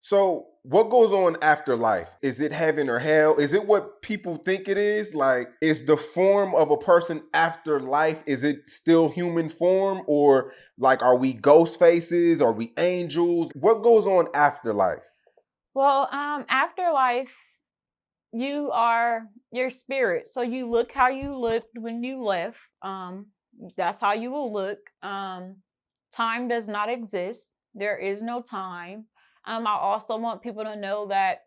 So, what goes on after life? Is it heaven or hell? Is it what people think it is? Like, is the form of a person after life, is it still human form? Or, like, are we ghost faces? Are we angels? What goes on after life? Well, afterlife, you are your spirit. So you look how you looked when you left. That's how you will look. Time does not exist. There is no time. I also want people to know that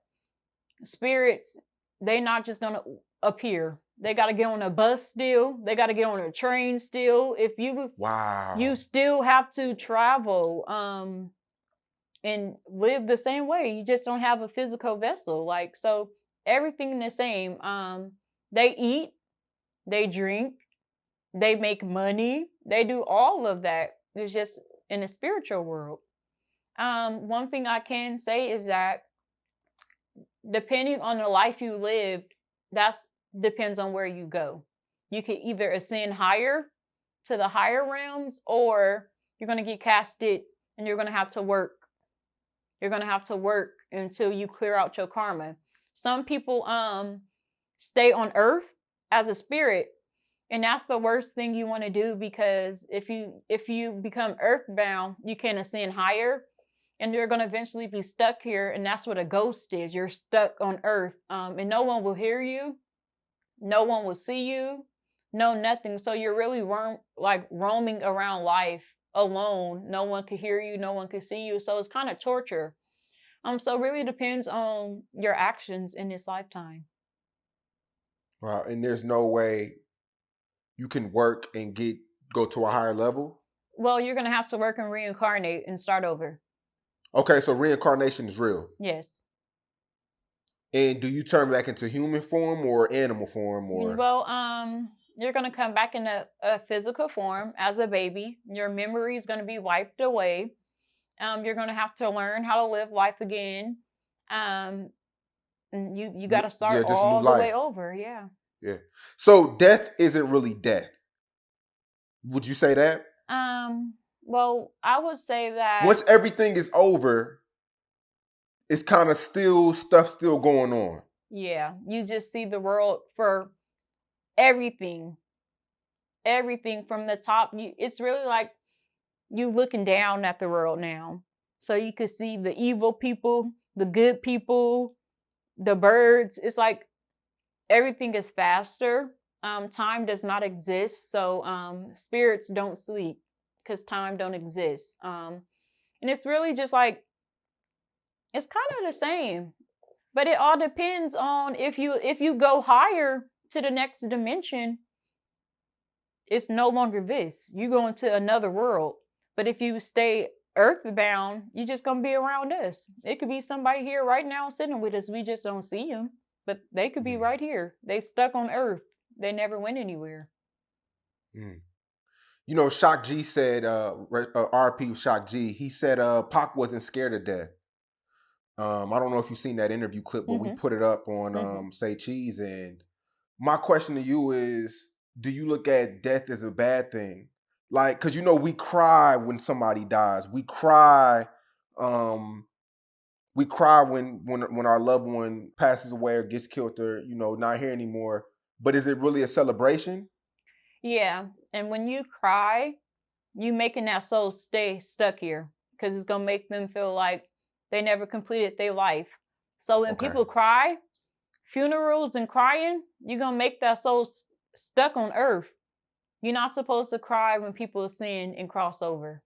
spirits, they're not just gonna appear. They got to get on a bus still. They got to get on a train still. If you Wow. still have to travel and live the same way. You just don't have a physical vessel. Like, so everything the same. They eat, they drink, they make money, they do all of that. It's just in the spiritual world. One thing I can say is that depending on the life you lived, that's depends on where you go. You can either ascend higher to the higher realms, or you're going to get casted and you're going to have to work. You're going to have to work until you clear out your karma. Some people stay on earth as a spirit, and that's the worst thing you want to do, because if you become earthbound, you can ascend higher, and you're going to eventually be stuck here, and that's what a ghost is. You're stuck on earth, and no one will hear you, no one will see you, no nothing. So you're really roaming around life alone. No one could hear you, no one could see you. So it's kind of torture. So it really depends on your actions in this lifetime. Wow. And there's no way you can work and go to a higher level? Well, you're gonna have to work and reincarnate and start over. Okay, so reincarnation is real. Yes. And do you turn back into human form or animal form or Well, you're gonna come back in a physical form as a baby. Your memory is gonna be wiped away. You're gonna have to learn how to live life again. Um, and you got to start yeah, just new all the way life. over. Yeah. Yeah. So death isn't really death. Would you say that? Well, I would say that Once everything is over, it's kind of still stuff still going on. yeah, you just see the world for everything, everything from the top. It's really like you looking down at the world now. So you could see the evil people, the good people, the birds. It's like everything is faster. Time does not exist. So spirits don't sleep because time don't exist. And it's really just like it's kind of the same. But it all depends on if you go higher to the next dimension, it's no longer this. You go into another world. But if you stay earthbound, you're just gonna be around us. It could be somebody here right now sitting with us. We just don't see them, but they could be Mm, right here. They stuck on Earth. They never went anywhere. mm. You know, Shock G said, RP Shock G, he said Pac wasn't scared of death. I don't know if you've seen that interview clip, but we Hmm. put it up on Hmm. Say Cheese. And my question to you is, do you look at death as a bad thing? Like, because we cry when somebody dies. Um, we cry when our loved one passes away or gets killed or not here anymore. But is it really a celebration? Yeah, and when you cry, you making that soul stay stuck here because it's gonna make them feel like they never completed their life. So when Okay. people cry, funerals and crying, you're gonna make that soul stuck on Earth. You're not supposed to cry when people sin and cross over.